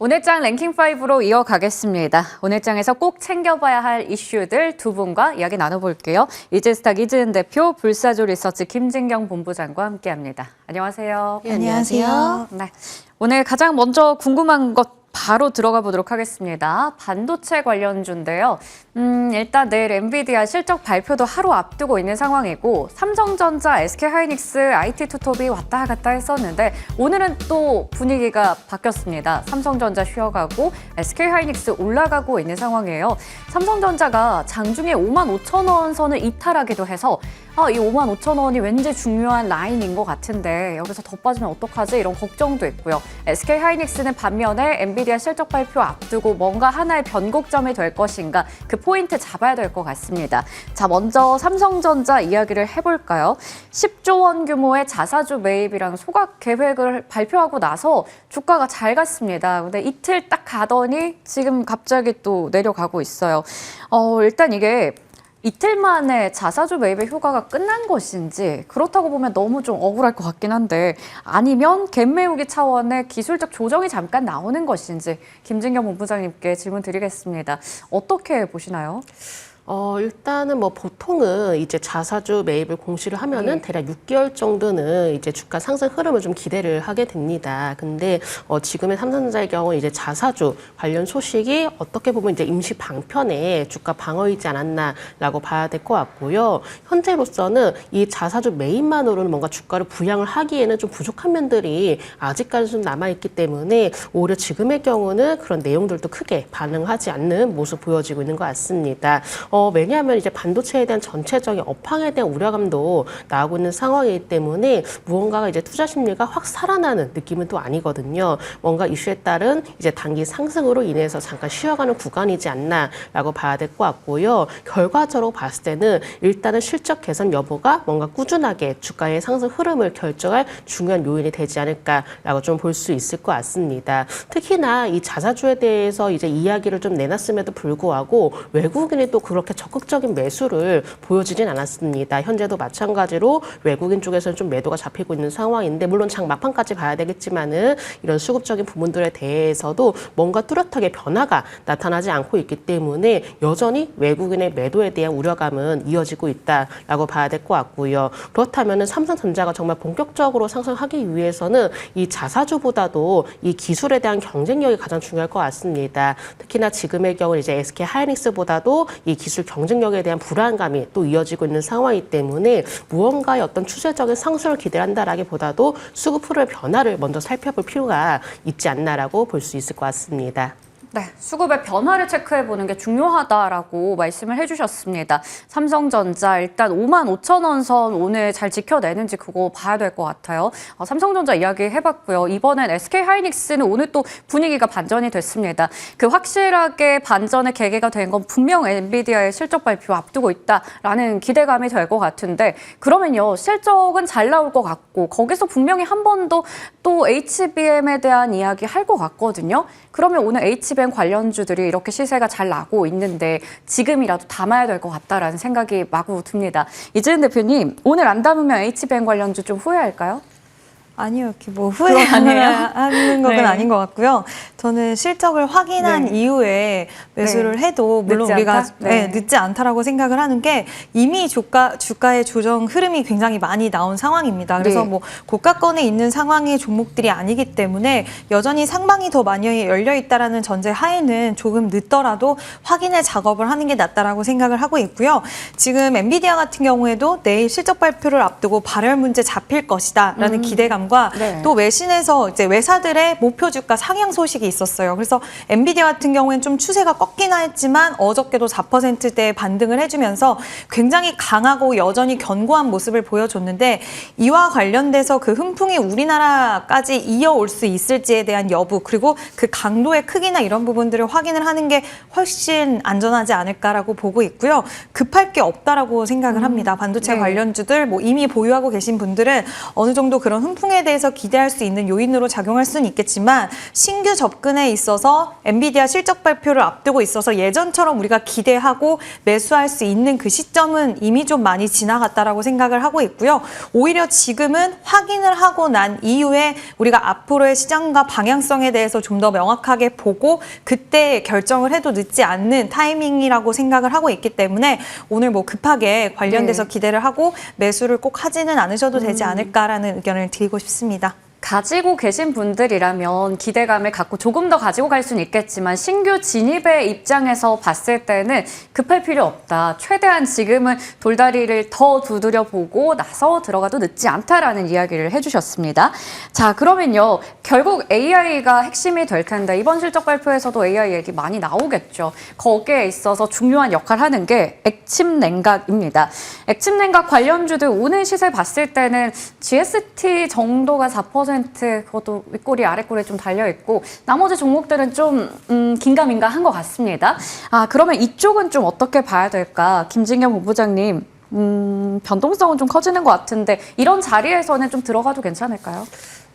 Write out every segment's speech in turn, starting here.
오늘 장 랭킹5로 이어가겠습니다. 오늘 장에서 꼭 챙겨봐야 할 이슈들 두 분과 이야기 나눠볼게요. 이진스탁 이지은 대표, 불사조 리서치 김진경 본부장과 함께합니다. 안녕하세요. 네, 안녕하세요. 네, 오늘 가장 먼저 궁금한 것 바로 들어가 보도록 하겠습니다. 반도체 관련주인데요. 일단 내일 엔비디아 실적 발표도 하루 앞두고 있는 상황이고 삼성전자, SK하이닉스, IT투톱이 왔다 갔다 했었는데 오늘은 또 분위기가 바뀌었습니다. 삼성전자 쉬어가고 SK하이닉스 올라가고 있는 상황이에요. 삼성전자가 장중에 55,000원 선을 이탈하기도 해서 이 55,000원이 왠지 중요한 라인인 것 같은데 여기서 더 빠지면 어떡하지? 이런 걱정도 있고요. SK하이닉스는 반면에 엔비디아 실적 발표 앞두고 뭔가 하나의 변곡점이 될 것인가 그 포인트 잡아야 될 것 같습니다. 자, 먼저 삼성전자 이야기를 해볼까요? 10조 원 규모의 자사주 매입이랑 소각 계획을 발표하고 나서 주가가 잘 갔습니다. 근데 이틀 딱 가더니 지금 갑자기 또 내려가고 있어요. 일단 이게 이틀 만에 자사주 매입의 효과가 끝난 것인지 그렇다고 보면 너무 좀 억울할 것 같긴 한데 아니면 갭 메우기 차원의 기술적 조정이 잠깐 나오는 것인지 김진경 본부장님께 질문 드리겠습니다. 어떻게 보시나요? 일단은 뭐 보통은 이제 자사주 매입을 공시를 하면은 대략 6개월 정도는 이제 주가 상승 흐름을 좀 기대를 하게 됩니다. 근데 지금의 삼성전자의 경우는 이제 자사주 관련 소식이 어떻게 보면 이제 임시 방편에 주가 방어이지 않았나라고 봐야 될 것 같고요. 현재로서는 이 자사주 매입만으로는 뭔가 주가를 부양을 하기에는 좀 부족한 면들이 아직까지 좀 남아있기 때문에 오히려 지금의 경우는 그런 내용들도 크게 반응하지 않는 모습 보여지고 있는 것 같습니다. 왜냐하면 이제 반도체에 대한 전체적인 업황에 대한 우려감도 나오고 있는 상황이기 때문에 무언가가 이제 투자 심리가 확 살아나는 느낌은 또 아니거든요. 뭔가 이슈에 따른 이제 단기 상승으로 인해서 잠깐 쉬어가는 구간이지 않나라고 봐야 될 것 같고요. 결과적으로 봤을 때는 일단은 실적 개선 여부가 뭔가 꾸준하게 주가의 상승 흐름을 결정할 중요한 요인이 되지 않을까라고 좀 볼 수 있을 것 같습니다. 특히나 이 자사주에 대해서 이제 이야기를 좀 내놨음에도 불구하고 외국인이 또 그렇게 적극적인 매수를 보여주진 않았습니다. 현재도 마찬가지로 외국인 쪽에서는 좀 매도가 잡히고 있는 상황인데 물론 장 막판까지 봐야 되겠지만은 이런 수급적인 부분들에 대해서도 뭔가 뚜렷하게 변화가 나타나지 않고 있기 때문에 여전히 외국인의 매도에 대한 우려감은 이어지고 있다라고 봐야 될 것 같고요. 그렇다면은 삼성전자가 정말 본격적으로 상승하기 위해서는 이 자사주보다도 이 기술에 대한 경쟁력이 가장 중요할 것 같습니다. 특히나 지금의 경우 이제 SK하이닉스보다도 이 기술 경쟁력에 대한 불안감이 또 이어지고 있는 상황이기 때문에 무언가의 어떤 추세적인 상승을 기대한다라기보다도 수급 흐름의 변화를 먼저 살펴볼 필요가 있지 않나라고 볼 수 있을 것 같습니다. 네, 수급의 변화를 체크해보는 게 중요하다라고 말씀을 해주셨습니다. 삼성전자 일단 55,000원 선 오늘 잘 지켜내는지 그거 봐야 될 것 같아요. 삼성전자 이야기 해봤고요. 이번엔 SK하이닉스는 오늘 또 분위기가 반전이 됐습니다. 그 확실하게 반전의 계기가 된 건 분명 엔비디아의 실적 발표 앞두고 있다라는 기대감이 될 것 같은데 그러면요 실적은 잘 나올 것 같고 거기서 분명히 한 번 더 또 HBM에 대한 이야기 할 것 같거든요. 그러면 오늘 HBM 관련주들이 이렇게 시세가 잘 나고 있는데 지금이라도 담아야 될 것 같다라는 생각이 마구 듭니다. 이지은 대표님, 오늘 안 담으면 HBM 관련주 좀 후회할까요? 아니요, 이렇게 뭐 후회하는 건 네. 아닌 것 같고요. 저는 실적을 확인한 이후에 매수를 해도 물론 우리가 늦지 않다라고 생각을 하는 게 이미 주가의 조정 흐름이 굉장히 많이 나온 상황입니다. 그래서 뭐 고가권에 있는 상황의 종목들이 아니기 때문에 여전히 상방이 더 많이 열려 있다라는 전제 하에는 조금 늦더라도 확인의 작업을 하는 게 낫다라고 생각을 하고 있고요. 지금 엔비디아 같은 경우에도 내일 실적 발표를 앞두고 발열 문제 잡힐 것이다라는 기대감 또 외신에서 이제 외사들의 목표 주가 상향 소식이 있었어요. 그래서 엔비디아 같은 경우에는 좀 추세가 꺾이나 했지만 어저께도 4%대의 반등을 해주면서 굉장히 강하고 여전히 견고한 모습을 보여줬는데 이와 관련돼서 그 훈풍이 우리나라까지 이어올 수 있을지에 대한 여부 그리고 그 강도의 크기나 이런 부분들을 확인을 하는 게 훨씬 안전하지 않을까라고 보고 있고요. 급할 게 없다라고 생각을 합니다. 반도체 관련주들 뭐 이미 보유하고 계신 분들은 어느 정도 그런 훈풍에 대해서 기대할 수 있는 요인으로 작용할 수는 있겠지만 신규 접근에 있어서 엔비디아 실적 발표를 앞두고 있어서 예전처럼 우리가 기대하고 매수할 수 있는 그 시점은 이미 좀 많이 지나갔다라고 생각을 하고 있고요. 오히려 지금은 확인을 하고 난 이후에 우리가 앞으로의 시장과 방향성에 대해서 좀 더 명확하게 보고 그때 결정을 해도 늦지 않는 타이밍이라고 생각을 하고 있기 때문에 오늘 뭐 급하게 관련돼서 기대를 하고 매수를 꼭 하지는 않으셔도 되지 않을까라는 의견을 드리고 싶습니다. 가지고 계신 분들이라면 기대감을 갖고 조금 더 가지고 갈 수는 있겠지만 신규 진입의 입장에서 봤을 때는 급할 필요 없다. 최대한 지금은 돌다리를 더 두드려 보고 나서 들어가도 늦지 않다라는 이야기를 해주셨습니다. 자, 그러면요. 결국 AI가 핵심이 될 텐데 이번 실적 발표에서도 AI 얘기 많이 나오겠죠. 거기에 있어서 중요한 역할을 하는 게 액침 냉각입니다. 액침 냉각 관련주들 오늘 시세 봤을 때는 GST 정도가 4% 그것도 윗꼬리 아랫꼬리에 좀 달려있고 나머지 종목들은 좀 긴가민가한 것 같습니다. 그러면 이쪽은 좀 어떻게 봐야 될까? 김진경 본부장님, 변동성은 좀 커지는 것 같은데 이런 자리에서는 좀 들어가도 괜찮을까요?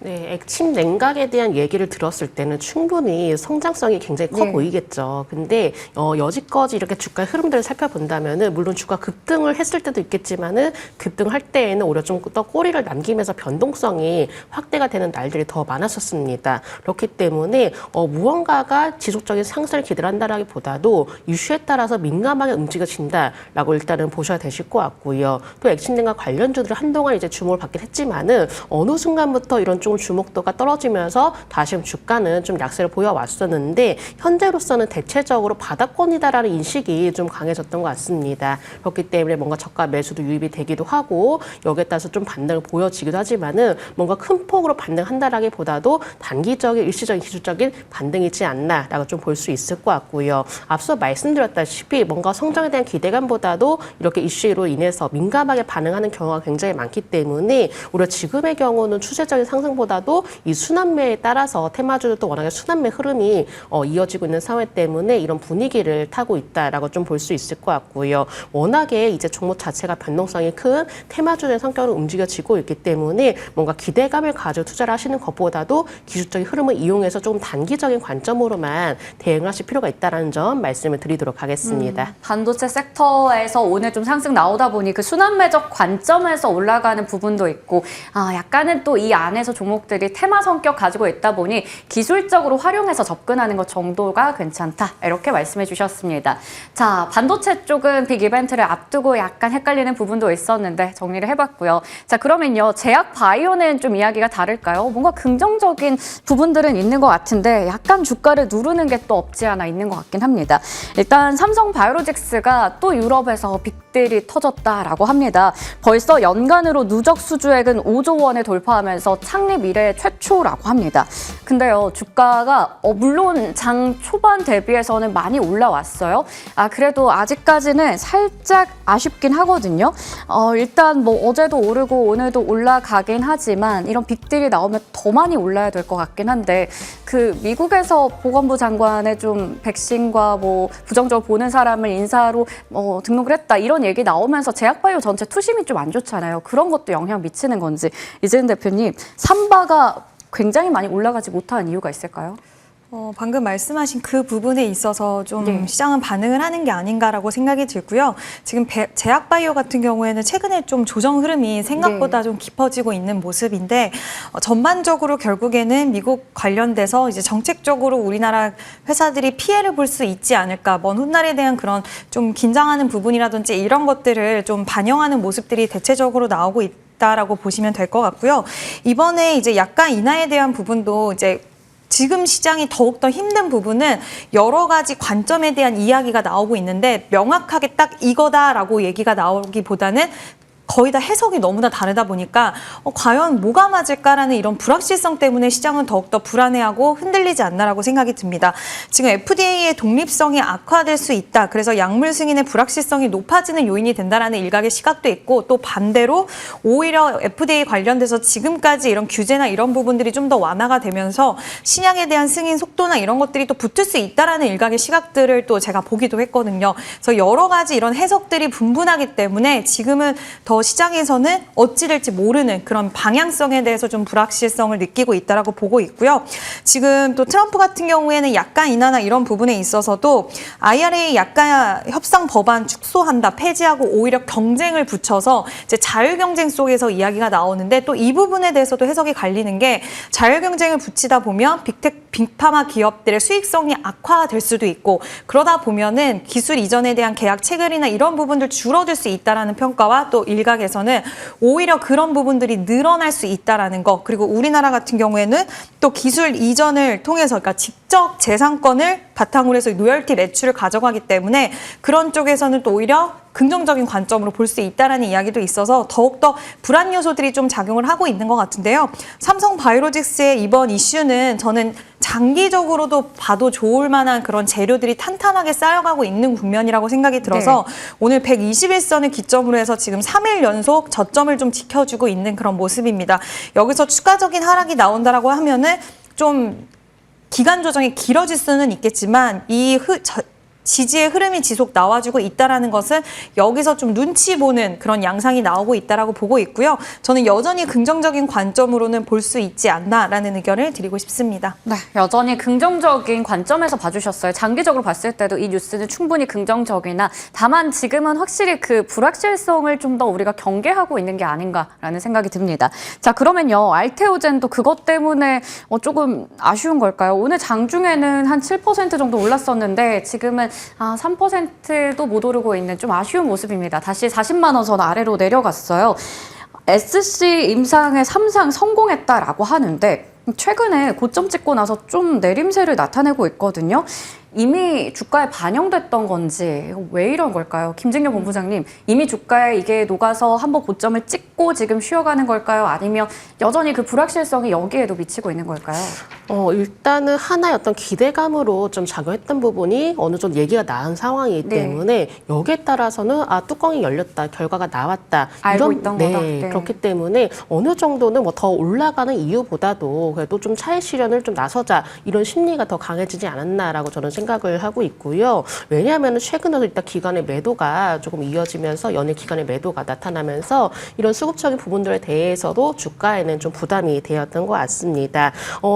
네, 액침 냉각에 대한 얘기를 들었을 때는 충분히 성장성이 굉장히 커 보이겠죠. 근데 여지까지 이렇게 주가 흐름들을 살펴본다면은 물론 주가 급등을 했을 때도 있겠지만은 급등할 때에는 오히려 좀 더 꼬리를 남기면서 변동성이 확대가 되는 날들이 더 많았었습니다. 그렇기 때문에 무언가가 지속적인 상승을 기대를 한다라기보다도 이슈에 따라서 민감하게 움직여진다라고 일단은 보셔야 되실 것 같고요. 또 액침 냉각 관련주들을 한동안 이제 주목을 받긴 했지만은 어느 순간부터 이런 좀 주목도가 떨어지면서 다시 주가는 좀 약세를 보여왔었는데 현재로서는 대체적으로 바닥권이다라는 인식이 좀 강해졌던 것 같습니다. 그렇기 때문에 뭔가 저가 매수도 유입이 되기도 하고 여기에 따라서 좀 반등을 보여지기도 하지만은 뭔가 큰 폭으로 반등한다라기보다도 단기적인 일시적인 기술적인 반등이지 않나라고 좀 볼 수 있을 것 같고요. 앞서 말씀드렸다시피 뭔가 성장에 대한 기대감보다도 이렇게 이슈로 인해서 민감하게 반응하는 경우가 굉장히 많기 때문에 오히려 지금의 경우는 추세적인 상승 보다도 이 순환매에 따라서 테마주들도 워낙에 순환매 흐름이 이어지고 있는 상황 때문에 이런 분위기를 타고 있다라고 좀 볼 수 있을 것 같고요. 워낙에 이제 종목 자체가 변동성이 큰 테마주의 성격으로 움직여지고 있기 때문에 뭔가 기대감을 가지고 투자를 하시는 것보다도 기술적인 흐름을 이용해서 조금 단기적인 관점으로만 대응을 하실 필요가 있다는 점 말씀을 드리도록 하겠습니다. 반도체 섹터에서 오늘 좀 상승 나오다 보니 그 순환매적 관점에서 올라가는 부분도 있고 약간은 또 이 안에서 종목들이 테마 성격 가지고 있다 보니 기술적으로 활용해서 접근하는 것 정도가 괜찮다. 이렇게 말씀해 주셨습니다. 자, 반도체 쪽은 빅 이벤트를 앞두고 약간 헷갈리는 부분도 있었는데 정리를 해봤고요. 자, 그러면요. 제약 바이오는 좀 이야기가 다를까요? 뭔가 긍정적인 부분들은 있는 것 같은데 약간 주가를 누르는 게 또 없지 않아 있는 것 같긴 합니다. 일단 삼성 바이오로직스가 또 유럽에서 빅딜이 터졌다라고 합니다. 벌써 연간으로 누적 수주액은 5조 원에 돌파하면서 창립 이래 최초라고 합니다. 근데요, 주가가 물론 장 초반 대비해서는 많이 올라왔어요. 그래도 아직까지는 살짝 아쉽긴 하거든요. 일단 뭐 어제도 오르고 오늘도 올라가긴 하지만 이런 빅딜이 나오면 더 많이 올라야 될 것 같긴 한데 그 미국에서 보건부 장관의 좀 백신과 뭐 부정적으로 보는 사람을 인사로 등록을 했다 이런 얘기 나오면서 제약바이오 전체 투심이 좀 안 좋잖아요. 그런 것도 영향 미치는 건지 이재은 대표님 삼바가 굉장히 많이 올라가지 못한 이유가 있을까요? 방금 말씀하신 그 부분에 있어서 좀 시장은 반응을 하는 게 아닌가라고 생각이 들고요. 지금 제약바이오 같은 경우에는 최근에 좀 조정 흐름이 생각보다 좀 깊어지고 있는 모습인데 전반적으로 결국에는 미국 관련돼서 이제 정책적으로 우리나라 회사들이 피해를 볼 수 있지 않을까. 먼 훗날에 대한 그런 좀 긴장하는 부분이라든지 이런 것들을 좀 반영하는 모습들이 대체적으로 나오고 있다라고 보시면 될 것 같고요. 이번에 이제 약간 인하에 대한 부분도 이제 지금 시장이 더욱더 힘든 부분은 여러 가지 관점에 대한 이야기가 나오고 있는데 명확하게 딱 이거다라고 얘기가 나오기보다는 거의 다 해석이 너무나 다르다 보니까 과연 뭐가 맞을까라는 이런 불확실성 때문에 시장은 더욱더 불안해하고 흔들리지 않나라고 생각이 듭니다. 지금 FDA의 독립성이 악화될 수 있다. 그래서 약물 승인의 불확실성이 높아지는 요인이 된다라는 일각의 시각도 있고 또 반대로 오히려 FDA 관련돼서 지금까지 이런 규제나 이런 부분들이 좀 더 완화가 되면서 신약에 대한 승인 속도나 이런 것들이 또 붙을 수 있다라는 일각의 시각들을 또 제가 보기도 했거든요. 그래서 여러 가지 이런 해석들이 분분하기 때문에 지금은 더 시장에서는 어찌 될지 모르는 그런 방향성에 대해서 좀 불확실성을 느끼고 있다라고 보고 있고요. 지금 또 트럼프 같은 경우에는 약간 인하나 이런 부분에 있어서도 IRA 약간 협상 법안 축소한다, 폐지하고 오히려 경쟁을 붙여서 이제 자유 경쟁 속에서 이야기가 나오는데 또 이 부분에 대해서도 해석이 갈리는 게 자유 경쟁을 붙이다 보면 빅파마 기업들의 수익성이 악화될 수도 있고 그러다 보면은 기술 이전에 대한 계약 체결이나 이런 부분들 줄어들 수 있다라는 평가와 또 일각에서는 오히려 그런 부분들이 늘어날 수 있다라는 거 그리고 우리나라 같은 경우에는 또 기술 이전을 통해서 그러니까 직접 재산권을 바탕으로 해서 로열티 매출을 가져가기 때문에 그런 쪽에서는 또 오히려 긍정적인 관점으로 볼 수 있다라는 이야기도 있어서 더욱더 불안 요소들이 좀 작용을 하고 있는 것 같은데요. 삼성 바이오로직스의 이번 이슈는 저는 장기적으로도 봐도 좋을 만한 그런 재료들이 탄탄하게 쌓여가고 있는 국면이라고 생각이 들어서 네. 오늘 121선을 기점으로 해서 지금 3일 연속 저점을 좀 지켜주고 있는 그런 모습입니다. 여기서 추가적인 하락이 나온다라고 하면은 좀 기간 조정이 길어질 수는 있겠지만 이 지지의 흐름이 지속 나와주고 있다라는 것은 여기서 좀 눈치 보는 그런 양상이 나오고 있다라고 보고 있고요. 저는 여전히 긍정적인 관점으로는 볼 수 있지 않나라는 의견을 드리고 싶습니다. 네, 여전히 긍정적인 관점에서 봐주셨어요. 장기적으로 봤을 때도 이 뉴스는 충분히 긍정적이나 다만 지금은 확실히 그 불확실성을 좀 더 우리가 경계하고 있는 게 아닌가라는 생각이 듭니다. 자, 그러면요. 알테오젠도 그것 때문에 조금 아쉬운 걸까요? 오늘 장중에는 한 7% 정도 올랐었는데 지금은 3%도 못 오르고 있는 좀 아쉬운 모습입니다. 다시 40만 원 선 아래로 내려갔어요. SC 임상의 3상 성공했다라고 하는데 최근에 고점 찍고 나서 좀 내림세를 나타내고 있거든요. 이미 주가에 반영됐던 건지 왜 이런 걸까요? 김진경 본부장님, 이미 주가에 이게 녹아서 한번 고점을 찍고 지금 쉬어가는 걸까요? 아니면 여전히 그 불확실성이 여기에도 미치고 있는 걸까요? 일단은 하나의 어떤 기대감으로 좀 작용했던 부분이 어느 정도 얘기가 나온 상황이기 때문에 여기에 따라서는 뚜껑이 열렸다, 결과가 나왔다. 알고 있던 거다. 네. 그렇기 때문에 어느 정도는 뭐 더 올라가는 이유보다도 그래도 좀 차익 실현을 좀 나서자 이런 심리가 더 강해지지 않았나라고 저는 생각을 하고 있고요. 왜냐하면 최근에도 일단 기관의 매도가 조금 이어지면서 연일 기관의 매도가 나타나면서 이런 수급적인 부분들에 대해서도 주가에는 좀 부담이 되었던 것 같습니다.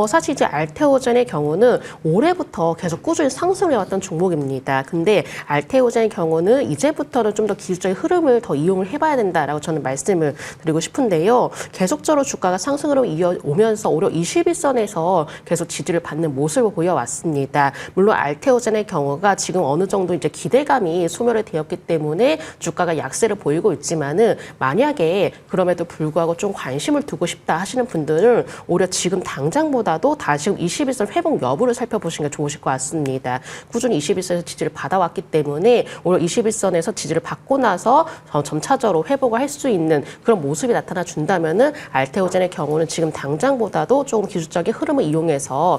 사실 이제 알테오젠의 경우는 올해부터 계속 꾸준히 상승해왔던 종목입니다. 근데 알테오젠의 경우는 이제부터는 좀 더 기술적인 흐름을 더 이용을 해봐야 된다라고 저는 말씀을 드리고 싶은데요. 계속적으로 주가가 상승으로 이어오면서 오히려 21선에서 계속 지지를 받는 모습을 보여왔습니다. 물론 알테오젠의 경우가 지금 어느 정도 이제 기대감이 소멸이 되었기 때문에 주가가 약세를 보이고 있지만은 만약에 그럼에도 불구하고 좀 관심을 두고 싶다 하시는 분들은 오히려 지금 당장보다도 다시 21선 회복 여부를 살펴보시는 게 좋으실 것 같습니다. 꾸준히 21선에서 지지를 받아왔기 때문에 오히려 21선에서 지지를 받고 나서 점차적으로 회복을 할 수 있는 그런 모습이 나타나 준다면은 알테오젠의 경우는 지금 당장보다도 조금 기술적인 흐름을 이용해서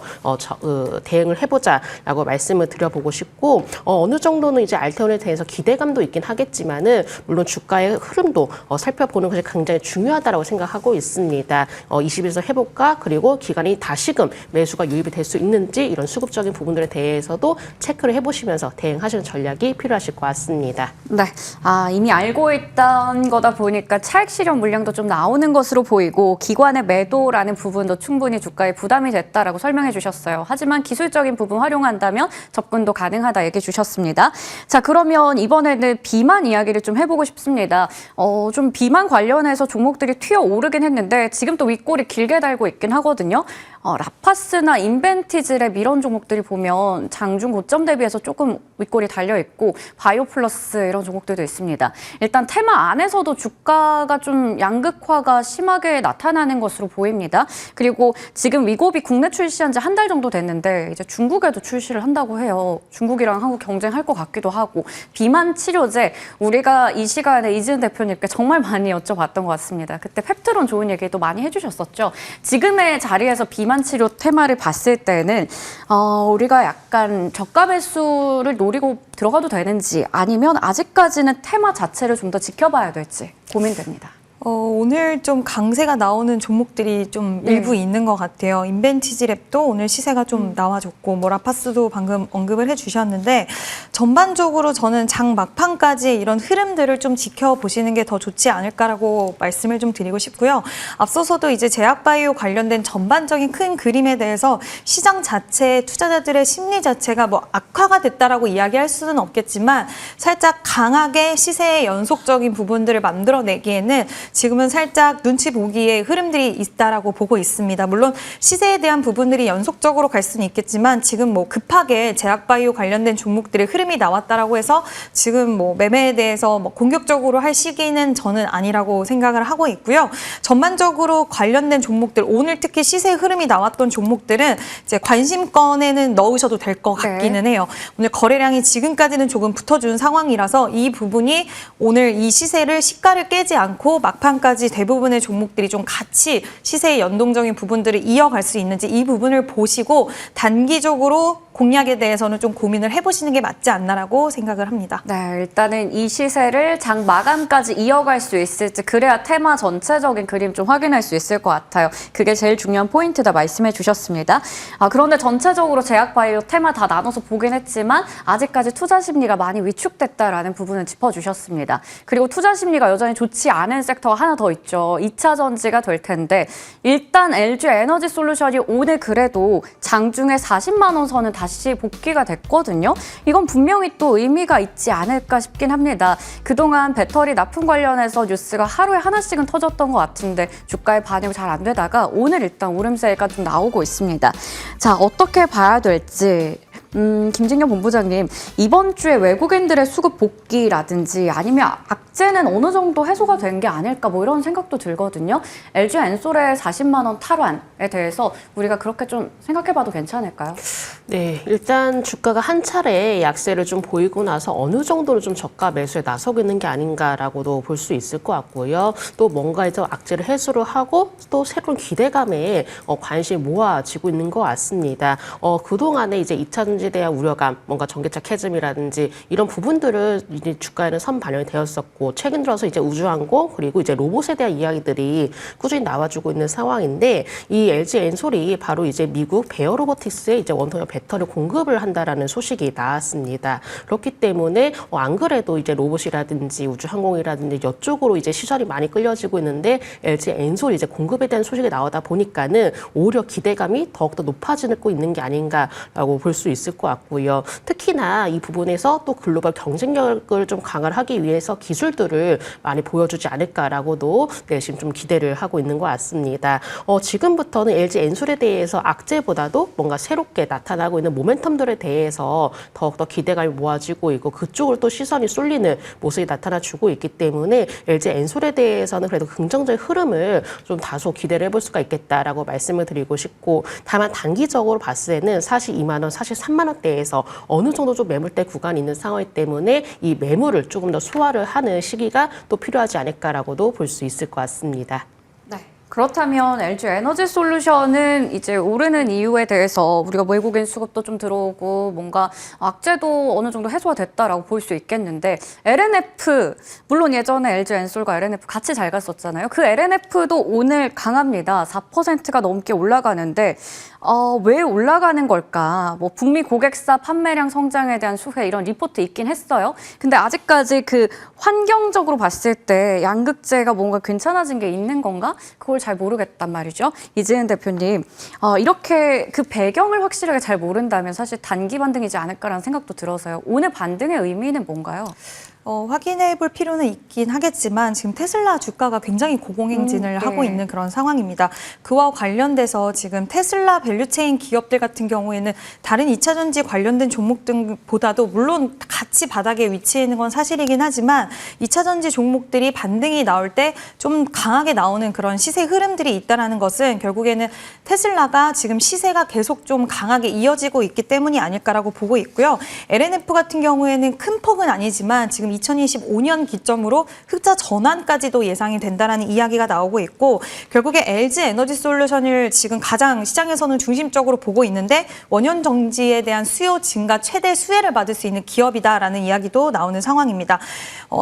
대응을 해보자라고 말씀을 드려보고 싶고 어느 정도는 이제 알테오젠에 대해서 기대감도 있긴 하겠지만은 물론 주가의 흐름도 살펴보는 것이 굉장히 중요하다라고 생각하고 있습니다. 21선 회복과 그리고 기간이 다시금 매수가 유입이 될 수 있는지 이런 수급적인 부분들에 대해서도 체크를 해보시면서 대응하시는 전략이 필요하실 것 같습니다. 네, 이미 알고 있던 거다 보니까 차익 실현 물량도 좀 나오는 것으로 보이고 기관의 매도라는 부분도 충분히 주가에 부담이 됐다라고 설명해 주셨어요. 하지만 기술적인 부분 활용한다면 접근도 가능하다 얘기해 주셨습니다. 자, 그러면 이번에는 비만 이야기를 좀 해보고 싶습니다. 좀 비만 관련해서 종목들이 튀어 오르긴 했는데 지금 또 윗골이 길게 달고 있긴 하거든요. 라파스나 인벤티즈의 이런 종목들이 보면 장중 고점 대비해서 조금 윗골이 달려있고 바이오플러스 이런 종목들도 있습니다. 일단 테마 안에서도 주가가 좀 양극화가 심하게 나타나는 것으로 보입니다. 그리고 지금 위고비 국내 출시한 지 한 달 정도 됐는데 이제 중국에도 출시를 한다고 해요. 중국이랑 한국 경쟁할 것 같기도 하고 비만 치료제 우리가 이 시간에 이지은 대표님께 정말 많이 여쭤봤던 것 같습니다. 그때 펩트론 좋은 얘기도 많이 해주셨었죠. 지금의 자리에서 비만 치료 테마를 봤을 때는 우리가 약간 저가 매수를 노리고 들어가도 되는지 아니면 아직까지는 테마 자체를 좀 더 지켜봐야 될지 고민됩니다. 오늘 좀 강세가 나오는 종목들이 좀 일부 있는 것 같아요. 인벤티지랩도 오늘 시세가 좀 나와줬고, 뭐 라파스도 방금 언급을 해주셨는데, 전반적으로 저는 장 막판까지 이런 흐름들을 좀 지켜보시는 게 더 좋지 않을까라고 말씀을 좀 드리고 싶고요. 앞서서도 이제 제약바이오 관련된 전반적인 큰 그림에 대해서 시장 자체, 투자자들의 심리 자체가 뭐 악화가 됐다라고 이야기할 수는 없겠지만, 살짝 강하게 시세의 연속적인 부분들을 만들어내기에는 지금은 살짝 눈치 보기에 흐름들이 있다라고 보고 있습니다. 물론 시세에 대한 부분들이 연속적으로 갈 수는 있겠지만 지금 뭐 급하게 제약바이오 관련된 종목들의 흐름이 나왔다라고 해서 지금 뭐 매매에 대해서 뭐 공격적으로 할 시기는 저는 아니라고 생각을 하고 있고요. 전반적으로 관련된 종목들, 오늘 특히 시세 흐름이 나왔던 종목들은 이제 관심권에는 넣으셔도 될 것 같기는 해요. 오늘 거래량이 지금까지는 조금 붙어준 상황이라서 이 부분이 오늘 이 시세를 시가를 깨지 않고 막판까지 대부분의 종목들이 좀 같이 시세의 연동적인 부분들을 이어갈 수 있는지 이 부분을 보시고 단기적으로 공략에 대해서는 좀 고민을 해보시는 게 맞지 않나라고 생각을 합니다. 네, 일단은 이 시세를 장 마감까지 이어갈 수 있을지, 그래야 테마 전체적인 그림 좀 확인할 수 있을 것 같아요. 그게 제일 중요한 포인트다 말씀해 주셨습니다. 그런데 전체적으로 제약바이오 테마 다 나눠서 보긴 했지만 아직까지 투자 심리가 많이 위축됐다라는 부분을 짚어주셨습니다. 그리고 투자 심리가 여전히 좋지 않은 섹터가 하나 더 있죠. 2차 전지가 될 텐데, 일단 LG 에너지 솔루션이 오늘 그래도 장중에 40만 원 선은 다시 복귀가 됐거든요. 이건 분명히 또 의미가 있지 않을까 싶긴 합니다. 그동안 배터리 납품 관련해서 뉴스가 하루에 하나씩은 터졌던 것 같은데 주가의 반영이 잘 안 되다가 오늘 일단 오름세가 좀 나오고 있습니다. 자, 어떻게 봐야 될지. 김진경 본부장님, 이번 주에 외국인들의 수급 복귀라든지 아니면 악재는 어느 정도 해소가 된 게 아닐까 뭐 이런 생각도 들거든요. LG 엔솔의 40만 원 탈환에 대해서 우리가 그렇게 좀 생각해봐도 괜찮을까요? 네, 일단 주가가 한 차례 약세를 좀 보이고 나서 어느 정도로 좀 저가 매수에 나서고 있는 게 아닌가라고도 볼 수 있을 것 같고요. 또 뭔가 이제 악재를 해소를 하고 또 새로운 기대감에 관심이 모아지고 있는 것 같습니다. 그동안에 이제 2차 전지에 대한 우려감, 뭔가 전기차 캐즘이라든지 이런 부분들은 이제 주가에는 선 반영이 되었었고, 최근 들어서 이제 우주항공 그리고 이제 로봇에 대한 이야기들이 꾸준히 나와주고 있는 상황인데, 이 LG 엔솔이 바로 이제 미국 베어 로보틱스에 이제 원통형 배터리 공급을 한다라는 소식이 나왔습니다. 그렇기 때문에 안 그래도 이제 로봇이라든지 우주항공이라든지 이쪽으로 이제 시선이 많이 끌려지고 있는데, LG 엔솔 이제 공급에 대한 소식이 나오다 보니까는 오히려 기대감이 더욱더 높아지고 있는 게 아닌가라고 볼 수 있을 것 같고요. 특히나 이 부분에서 또 글로벌 경쟁력을 좀 강화를 하기 위해서 기술들을 많이 보여주지 않을까라고도 내심 좀 기대를 하고 있는 것 같습니다. 지금부터는 LG 엔솔에 대해서 악재보다도 뭔가 새롭게 나타나고 있는 모멘텀들에 대해서 더욱더 기대감이 모아지고 있고, 그쪽으로 또 시선이 쏠리는 모습이 나타나주고 있기 때문에 LG 엔솔에 대해서는 그래도 긍정적인 흐름을 좀 다소 기대를 해볼 수가 있겠다라고 말씀을 드리고 싶고, 다만 단기적으로 봤을 때는 사실 2만 원, 사실 3만 원대에서 어느 정도 좀 매물대 구간이 있는 상황이기 때문에 이 매물을 조금 더 소화를 하는 시기가 또 필요하지 않을까라고도 볼 수 있을 것 같습니다. 네. 그렇다면 LG 에너지 솔루션은 이제 오르는 이유에 대해서 우리가 외국인 수급도 좀 들어오고 뭔가 악재도 어느 정도 해소가 됐다라고 볼 수 있겠는데, LNF, 물론 예전에 LG 엔솔과 LNF 같이 잘 갔었잖아요. 그 LNF도 오늘 강합니다. 4%가 넘게 올라가는데 왜 올라가는 걸까? 뭐 북미 고객사 판매량 성장에 대한 수혜 이런 리포트 있긴 했어요. 근데 아직까지 그 환경적으로 봤을 때 양극재가 뭔가 괜찮아진 게 있는 건가? 그걸 잘 모르겠단 말이죠. 이재은 대표님, 이렇게 그 배경을 확실하게 잘 모른다면 사실 단기 반등이지 않을까라는 생각도 들어서요. 오늘 반등의 의미는 뭔가요? 확인해 볼 필요는 있긴 하겠지만 지금 테슬라 주가가 굉장히 고공행진을 하고 있는 그런 상황입니다. 그와 관련돼서 지금 테슬라 밸류체인 기업들 같은 경우에는 다른 2차 전지 관련된 종목 등보다도 물론 같이 바닥에 위치해 있는 건 사실이긴 하지만 2차 전지 종목들이 반등이 나올 때 좀 강하게 나오는 그런 시세 흐름들이 있다는 것은 결국에는 테슬라가 지금 시세가 계속 좀 강하게 이어지고 있기 때문이 아닐까라고 보고 있고요. LNF 같은 경우에는 큰 폭은 아니지만 지금 2025년 기점으로 흑자 전환까지도 예상이 된다라는 이야기가 나오고 있고 결국에 LG 에너지 솔루션을 지금 가장 시장에서는 중심적으로 보고 있는데 원전 정지에 대한 수요 증가 최대 수혜를 받을 수 있는 기업이다라는 이야기도 나오는 상황입니다.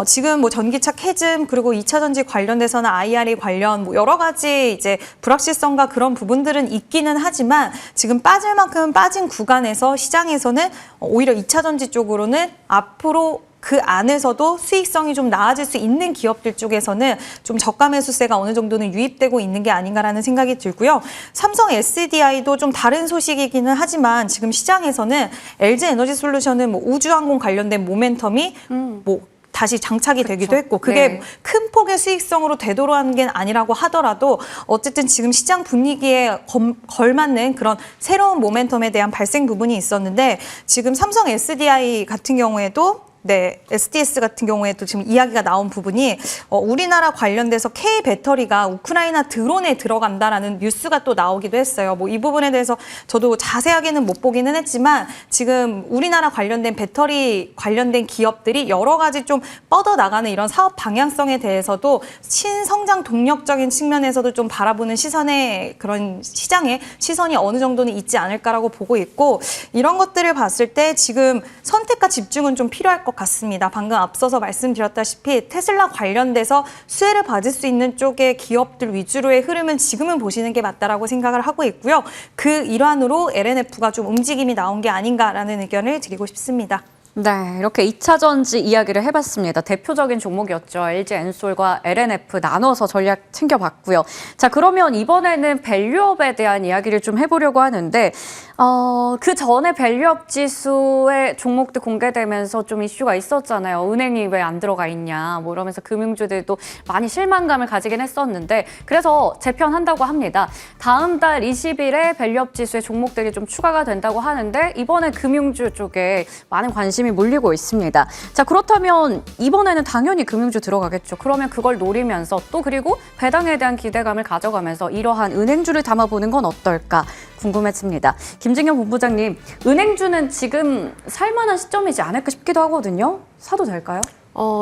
지금 뭐 전기차 캐즘 그리고 2차 전지 관련돼서는 IRA 관련 뭐 여러 가지 이제 불확실성과 그런 부분들은 있기는 하지만 지금 빠질 만큼 빠진 구간에서 시장에서는 오히려 2차 전지 쪽으로는 앞으로 그 안에서도 수익성이 좀 나아질 수 있는 기업들 쪽에서는 좀 저가 매수세가 어느 정도는 유입되고 있는 게 아닌가라는 생각이 들고요. 삼성 SDI도 좀 다른 소식이기는 하지만 지금 시장에서는 LG 에너지 솔루션은 뭐 우주항공 관련된 모멘텀이 뭐 다시 장착이 되기도 했고 그게 네. 큰 폭의 수익성으로 되돌아간 게 아니라고 하더라도 어쨌든 지금 시장 분위기에 걸맞는 그런 새로운 모멘텀에 대한 발생 부분이 있었는데 지금 삼성 SDI 같은 경우에도 SDS 같은 경우에도 지금 이야기가 나온 부분이 우리나라 관련돼서 K 배터리가 우크라이나 드론에 들어간다라는 뉴스가 또 나오기도 했어요. 뭐 이 부분에 대해서 저도 자세하게는 못 보기는 했지만 지금 우리나라 관련된 배터리 관련된 기업들이 여러 가지 좀 뻗어나가는 이런 사업 방향성에 대해서도 신성장 동력적인 측면에서도 좀 바라보는 시선의 그런 시장에 시선이 어느 정도는 있지 않을까라고 보고 있고 이런 것들을 봤을 때 지금 선택과 집중은 좀 필요할 것 같습니다. 방금 앞서서 말씀드렸다시피 테슬라 관련돼서 수혜를 받을 수 있는 쪽의 기업들 위주로의 흐름은 지금은 보시는 게 맞다라고 생각을 하고 있고요. 그 일환으로 LNF가 좀 움직임이 나온 게 아닌가라는 의견을 드리고 싶습니다. 네, 이렇게 2차 전지 이야기를 해봤습니다. 대표적인 종목이었죠. LG 엔솔과 LNF 나눠서 전략 챙겨봤고요. 자, 그러면 이번에는 밸류업에 대한 이야기를 좀 해보려고 하는데 그 전에 밸류업 지수의 종목들 공개되면서 좀 이슈가 있었잖아요. 은행이 왜 안 들어가 있냐, 뭐 이러면서 금융주들도 많이 실망감을 가지긴 했었는데 그래서 재편한다고 합니다. 다음 달 20일에 밸류업 지수의 종목들이 좀 추가가 된다고 하는데 이번에 금융주 쪽에 많은 관심이 몰리고 있습니다. 자, 그렇다면 이번에는 당연히 금융주 들어가겠죠. 그러면 그걸 노리면서 또 그리고 배당에 대한 기대감을 가져가면서 이러한 은행주를 담아보는 건 어떨까 궁금해집니다. 김진경 본부장님, 은행주는 지금 살만한 시점이지 않을까 싶기도 하거든요. 사도 될까요?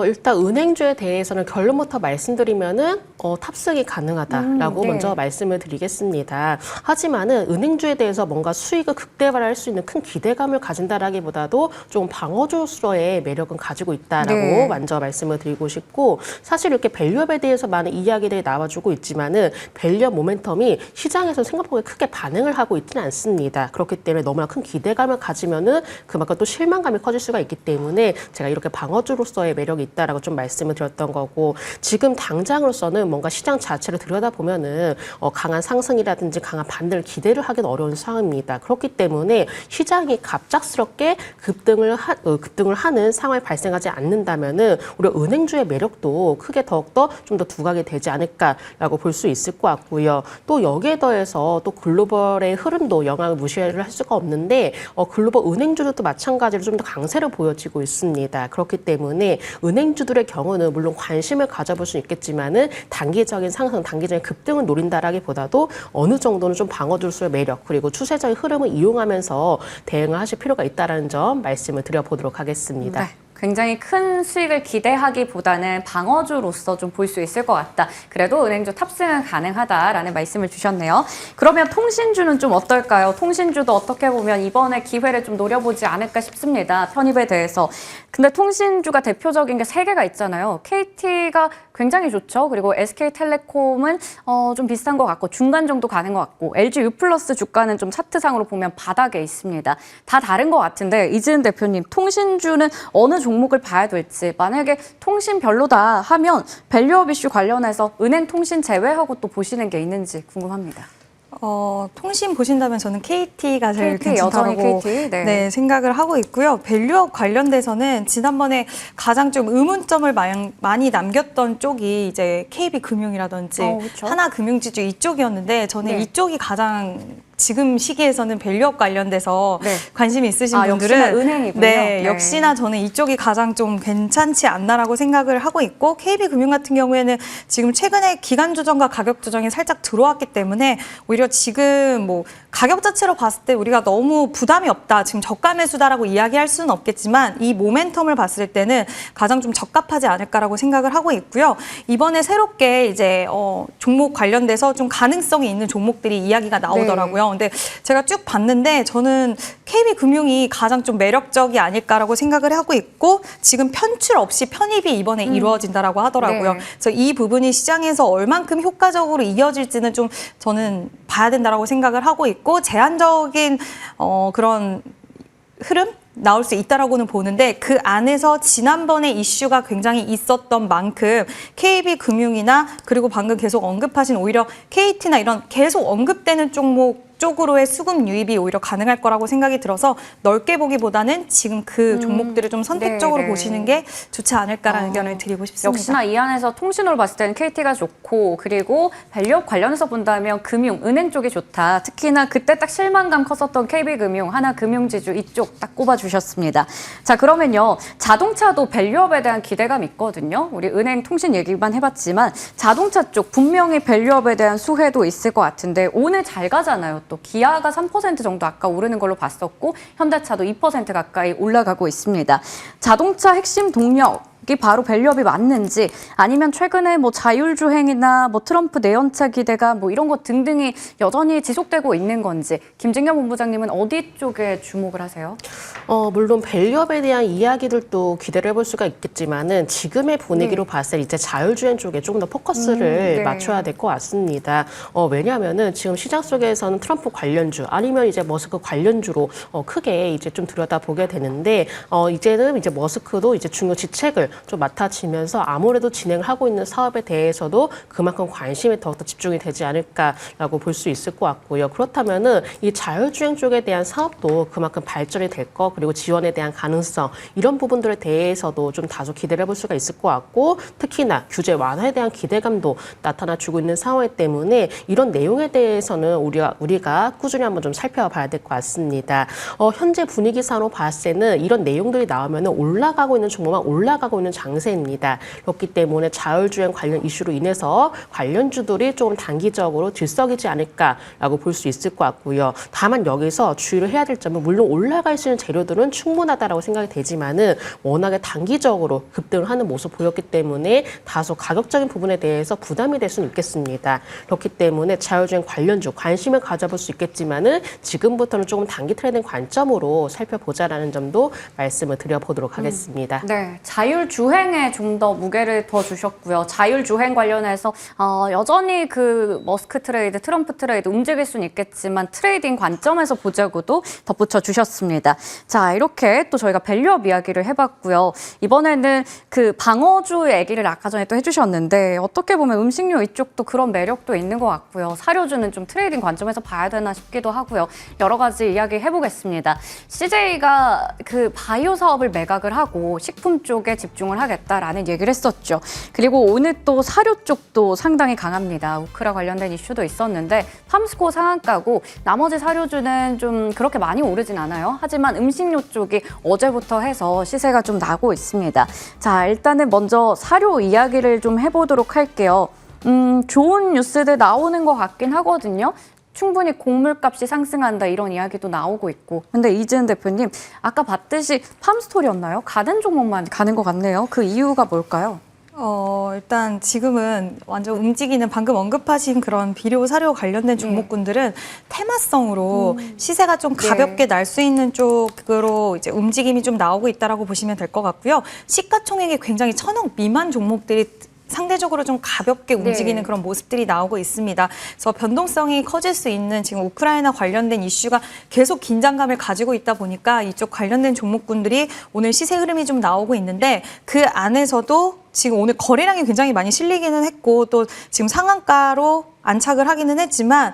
일단 은행주에 대해서는 결론부터 말씀드리면은 탑승이 가능하다라고 네. 먼저 말씀을 드리겠습니다. 하지만은 은행주에 대해서 뭔가 수익을 극대화할 수 있는 큰 기대감을 가진다라기보다도 좀 방어주로서의 매력은 가지고 있다라고 네. 먼저 말씀을 드리고 싶고 사실 이렇게 밸류업에 대해서 많은 이야기들이 나와주고 있지만은 밸류업 모멘텀이 시장에서 생각보다 크게 반응을 하고 있지는 않습니다. 그렇기 때문에 너무나 큰 기대감을 가지면은 그만큼 또 실망감이 커질 수가 있기 때문에 제가 이렇게 방어주로서의 매력이 있다라고 좀 말씀을 드렸던 거고 지금 당장으로서는 뭔가 시장 자체를 들여다보면은 강한 상승이라든지 강한 반등을 기대를 하기는 어려운 상황입니다. 그렇기 때문에 시장이 갑작스럽게 급등을 하는 상황이 발생하지 않는다면은 우리 은행주의 매력도 크게 더욱더 좀 더 두각이 되지 않을까라고 볼 수 있을 것 같고요. 또 여기에 더해서 또 글로벌의 흐름도 영향을 무시를 할 수가 없는데 글로벌 은행주도 마찬가지로 좀 더 강세를 보여지고 있습니다. 그렇기 때문에 은행주들의 경우는 물론 관심을 가져볼 수 있겠지만은 단기적인 상승, 단기적인 급등을 노린다라기보다도 어느 정도는 좀 방어주로서의 매력 그리고 추세적인 흐름을 이용하면서 대응을 하실 필요가 있다는 점 말씀을 드려보도록 하겠습니다. 네. 굉장히 큰 수익을 기대하기보다는 방어주로서 좀 볼 수 있을 것 같다. 그래도 은행주 탑승은 가능하다라는 말씀을 주셨네요. 그러면 통신주는 좀 어떨까요? 통신주도 어떻게 보면 이번에 기회를 좀 노려보지 않을까 싶습니다. 편입에 대해서. 근데 통신주가 대표적인 게 3개가 있잖아요. KT가 굉장히 좋죠. 그리고 SK텔레콤은 좀 비슷한 것 같고 중간 정도 가는 것 같고 LG U+ 주가는 좀 차트상으로 보면 바닥에 있습니다. 다 다른 것 같은데 이지은 대표님, 통신주는 어느 종목을 봐야 될지 만약에 통신 별로다 하면 밸류업 이슈 관련해서 은행 통신 제외하고 또 보시는 게 있는지 궁금합니다. 통신 보신다면 저는 KT가 제일 KT, 여전히 괜찮다고 KT, 네. 네, 생각을 하고 있고요. 밸류업 관련돼서는 지난번에 가장 좀 의문점을 많이 남겼던 쪽이 이제 KB금융이라든지 그렇죠. 하나금융지주 이쪽이었는데 저는 네. 이쪽이 가장 지금 시기에서는 밸류업 관련돼서 네. 관심이 있으신 역시나 분들은 은행이군요. 네, 역시나 저는 이쪽이 가장 좀 괜찮지 않나라고 생각을 하고 있고 KB금융 같은 경우에는 지금 최근에 기간 조정과 가격 조정이 살짝 들어왔기 때문에 오히려 지금 뭐 가격 자체로 봤을 때 우리가 너무 부담이 없다. 지금 저가 매수다라고 이야기할 수는 없겠지만 이 모멘텀을 봤을 때는 가장 좀 적합하지 않을까라고 생각을 하고 있고요. 이번에 새롭게 이제 종목 관련돼서 좀 가능성이 있는 종목들이 이야기가 나오더라고요. 근데 제가 쭉 봤는데 저는 KB금융이 가장 좀 매력적이 아닐까라고 생각을 하고 있고 지금 편출 없이 편입이 이번에 이루어진다라고 하더라고요. 네. 그래서 이 부분이 시장에서 얼만큼 효과적으로 이어질지는 좀 저는 봐야 된다라고 생각을 하고 있고 제한적인 그런 흐름? 나올 수 있다라고는 보는데 그 안에서 지난번에 이슈가 굉장히 있었던 만큼 KB금융이나 그리고 방금 계속 언급하신 오히려 KT나 이런 계속 언급되는 종목 쪽으로의 수급 유입이 오히려 가능할 거라고 생각이 들어서 넓게 보기보다는 지금 그 종목들을 좀 선택적으로 네네. 보시는 게 좋지 않을까라는 의견을 드리고 싶습니다. 역시나 이 안에서 통신으로 봤을 때는 KT가 좋고 그리고 밸류업 관련해서 본다면 금융, 은행 쪽이 좋다. 특히나 그때 딱 실망감 컸었던 KB금융, 하나금융지주 이쪽 딱 꼽아주셨습니다. 자, 그러면요. 자동차도 밸류업에 대한 기대감이 있거든요. 우리 은행, 통신 얘기만 해봤지만 자동차 쪽 분명히 밸류업에 대한 수혜도 있을 것 같은데 오늘 잘 가잖아요. 또 기아가 3% 정도 아까 오르는 걸로 봤었고 현대차도 2% 가까이 올라가고 있습니다. 자동차 핵심 동력이 바로 밸류업이 맞는지 아니면 최근에 뭐 자율주행이나 뭐 트럼프 내연차 기대가 뭐 이런 것 등등이 여전히 지속되고 있는 건지 김진경 본부장님은 어디 쪽에 주목을 하세요? 물론 밸류업에 대한 이야기들도 기대를 해볼 수가 있겠지만은 지금의 분위기로 봤을 때 이제 자율주행 쪽에 조금 더 포커스를 네. 맞춰야 될 것 같습니다. 왜냐하면은 지금 시장 속에서는 트럼프 관련주 아니면 이제 머스크 관련주로 크게 이제 좀 들여다보게 되는데 이제는 이제 머스크도 이제 중요 지책을 좀 맡아지면서 아무래도 진행을 하고 있는 사업에 대해서도 그만큼 관심이 더욱더 집중이 되지 않을까라고 볼 수 있을 것 같고요. 그렇다면은 이 자율주행 쪽에 대한 사업도 그만큼 발전이 될 거 그리고 지원에 대한 가능성 이런 부분들에 대해서도 좀 다소 기대를 해볼 수가 있을 것 같고 특히나 규제 완화에 대한 기대감도 나타나주고 있는 상황이기 때문에 이런 내용에 대해서는 우리가 꾸준히 한번 좀 살펴봐야 될 것 같습니다. 현재 분위기상으로 봤을 때는 이런 내용들이 나오면 올라가고 있는 종목만 올라가고 있는 장세입니다. 그렇기 때문에 자율주행 관련 이슈로 인해서 관련주들이 조금 단기적으로 들썩이지 않을까라고 볼 수 있을 것 같고요. 다만 여기서 주의를 해야 될 점은 물론 올라갈 수 있는 재료들은 충분하다라고 생각이 되지만은 워낙에 단기적으로 급등을 하는 모습 보였기 때문에 다소 가격적인 부분에 대해서 부담이 될 수는 있겠습니다. 그렇기 때문에 자율주행 관련주 관심을 가져볼 수 있겠지만은 지금부터는 조금 단기 트레이딩 관점으로 살펴보자라는 점도 말씀을 드려보도록 하겠습니다. 네, 자율주행에 좀 더 무게를 더 주셨고요. 자율주행 관련해서 여전히 그 머스크 트레이드, 트럼프 트레이드 움직일 수는 있겠지만 트레이딩 관점에서 보자고도 덧붙여 주셨습니다. 자, 이렇게 또 저희가 밸류업 이야기를 해봤고요. 이번에는 그 방어주 얘기를 아까 전에 또 해주셨는데 어떻게 보면 음식료 이쪽도 그런 매력도 있는 것 같고요. 사료주는 좀 트레이딩 관점에서 봐야 되나 싶기도 하고요. 여러 가지 이야기 해보겠습니다. CJ가 그 바이오 사업을 매각을 하고 식품 쪽에 집중을 하겠다라는 얘기를 했었죠. 그리고 오늘 또 사료 쪽도 상당히 강합니다. 우크라 관련된 이슈도 있었는데 팜스코 상한가고 나머지 사료주는 좀 그렇게 많이 오르진 않아요. 하지만 음식료 쪽이 어제부터 해서 시세가 좀 나고 있습니다. 자, 일단은 먼저 사료 이야기를 좀 해보도록 할게요. 좋은 뉴스들 나오는 것 같긴 하거든요. 충분히 곡물값이 상승한다 이런 이야기도 나오고 있고. 근데 이지은 대표님 아까 봤듯이 팜스토리였나요? 가는 종목만 가는 것 같네요. 그 이유가 뭘까요? 일단 지금은 완전 움직이는 방금 언급하신 그런 비료 사료 관련된 종목군들은 테마성으로 시세가 좀 가볍게 날 수 있는 쪽으로 이제 움직임이 좀 나오고 있다라고 보시면 될 것 같고요. 시가총액이 굉장히 1,000억 미만 종목들이 상대적으로 좀 가볍게 움직이는 그런 모습들이 나오고 있습니다. 그래서 변동성이 커질 수 있는 지금 우크라이나 관련된 이슈가 계속 긴장감을 가지고 있다 보니까 이쪽 관련된 종목군들이 오늘 시세 흐름이 좀 나오고 있는데 그 안에서도 지금 오늘 거래량이 굉장히 많이 실리기는 했고 또 지금 상한가로 안착을 하기는 했지만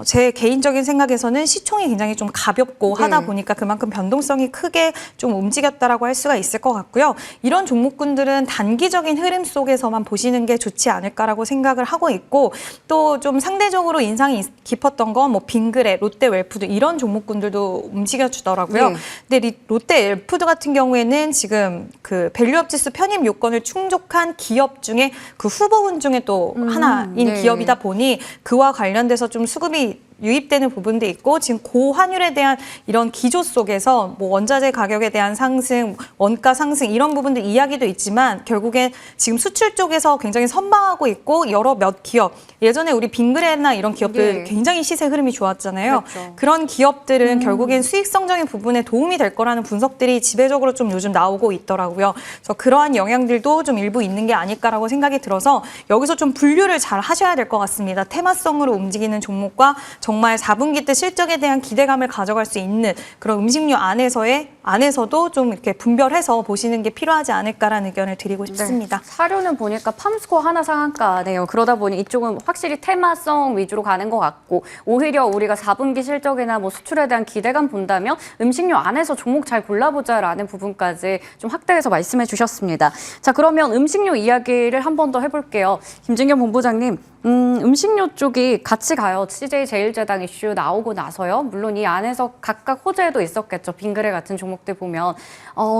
제 개인적인 생각에서는 시총이 굉장히 좀 가볍고 하다 보니까 그만큼 변동성이 크게 좀 움직였다라고 할 수가 있을 것 같고요. 이런 종목군들은 단기적인 흐름 속에서만 보시는 게 좋지 않을까라고 생각을 하고 있고 또 좀 상대적으로 인상이 깊었던 건 뭐 빙그레, 롯데웰푸드 이런 종목군들도 움직여주더라고요. 근데 롯데웰푸드 같은 경우에는 지금 그 밸류업 지수 편입 요건을 충족한 기업 중에 그 후보군 중에 또 하나인 기업이다 보니 그와 관련돼서 좀 수급이 유입되는 부분도 있고 지금 고환율에 대한 이런 기조 속에서 뭐 원자재 가격에 대한 상승, 원가 상승 이런 부분들 이야기도 있지만 결국엔 지금 수출 쪽에서 굉장히 선방하고 있고 여러 몇 기업 예전에 우리 빙그레나 이런 기업들 굉장히 시세 흐름이 좋았잖아요. 그렇죠. 그런 기업들은 결국엔 수익성적인 부분에 도움이 될 거라는 분석들이 지배적으로 좀 요즘 나오고 있더라고요. 그래서 그러한 영향들도 좀 일부 있는 게 아닐까라고 생각이 들어서 여기서 좀 분류를 잘 하셔야 될 것 같습니다. 테마성으로 움직이는 종목과 정말 4분기 때 실적에 대한 기대감을 가져갈 수 있는 그런 음식료 안에서도 좀 이렇게 분별해서 보시는 게 필요하지 않을까라는 의견을 드리고 싶습니다. 사료는 보니까 팜스코어 하나 상한가네요. 그러다 보니 이쪽은 확실히 테마성 위주로 가는 것 같고 오히려 우리가 4분기 실적이나 뭐 수출에 대한 기대감 본다면 음식료 안에서 종목 잘 골라보자라는 부분까지 좀 확대해서 말씀해 주셨습니다. 자, 그러면 음식료 이야기를 한 번 더 해볼게요. 김진경 본부장님. 음식료 쪽이 같이 가요. CJ제일제당 이슈 나오고 나서요. 물론 이 안에서 각각 호재도 있었겠죠. 빙그레 같은 종목들 보면.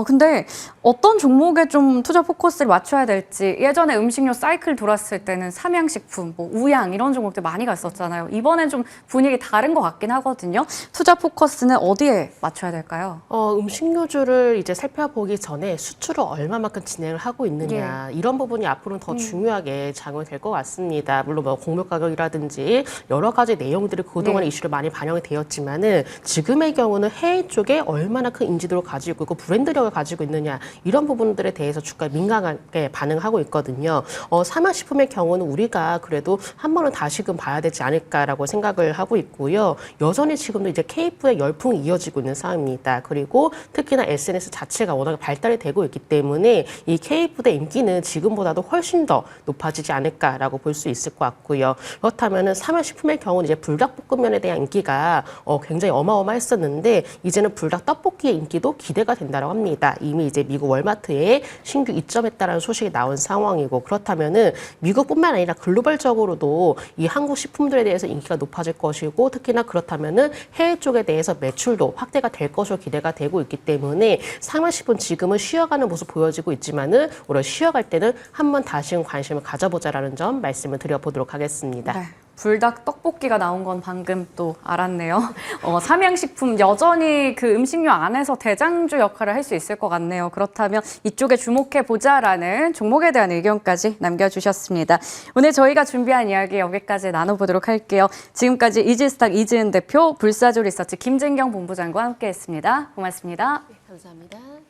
근데 어떤 종목에 좀 투자 포커스를 맞춰야 될지 예전에 음식료 사이클 돌았을 때는 삼양식품, 뭐 우양 이런 종목들 많이 갔었잖아요. 이번엔 좀 분위기 다른 것 같긴 하거든요. 투자 포커스는 어디에 맞춰야 될까요? 음식료주를 이제 살펴보기 전에 수출을 얼마만큼 진행을 하고 있느냐 이런 부분이 앞으로는 더 중요하게 작용이 될 것 같습니다. 물론 뭐 곡물 가격이라든지 여러 가지 내용들이 그동안 이슈로 많이 반영이 되었지만은 지금의 경우는 해외 쪽에 얼마나 큰 인지도를 가지고 있고 브랜드력을 가지고 있느냐 이런 부분들에 대해서 주가에 민감하게 반응하고 있거든요. 삼양식품의 경우는 우리가 그래도 한 번은 다시금 봐야 되지 않을까라고 생각을 하고 있고요. 여전히 지금도 이제 K푸드의 열풍이 이어지고 있는 상황입니다. 그리고 특히나 SNS 자체가 워낙 발달이 되고 있기 때문에 이 K푸드의 인기는 지금보다도 훨씬 더 높아지지 않을까라고 볼 수 있을 것 같고요. 그렇다면은 삼양식품의 경우는 이제 불닭볶음면에 대한 인기가 굉장히 어마어마했었는데 이제는 불닭 떡볶이의 인기도 기대가 된다고 합니다. 이미 이제 미국 월마트에 신규 입점했다라는 소식이 나온 상황이고 그렇다면은 미국뿐만 아니라 글로벌적으로도 이 한국 식품들에 대해서 인기가 높아질 것이고 특히나 그렇다면은 해외 쪽에 대해서 매출도 확대가 될 것으로 기대가 되고 있기 때문에 삼양식품 지금은 쉬어가는 모습 보여지고 있지만은 오히려 쉬어갈 때는 한번 다시금 관심을 가져보자라는 점 말씀을 드려보도록 하겠습니다. 네. 불닭 떡볶이가 나온 건 방금 또 알았네요. 삼양식품 여전히 그 음식료 안에서 대장주 역할을 할 수 있을 것 같네요. 그렇다면 이쪽에 주목해보자라는 종목에 대한 의견까지 남겨주셨습니다. 오늘 저희가 준비한 이야기 여기까지 나눠보도록 할게요. 지금까지 이지스탁 이지은 대표, 불사조 리서치 김진경 본부장과 함께했습니다. 고맙습니다. 네, 감사합니다.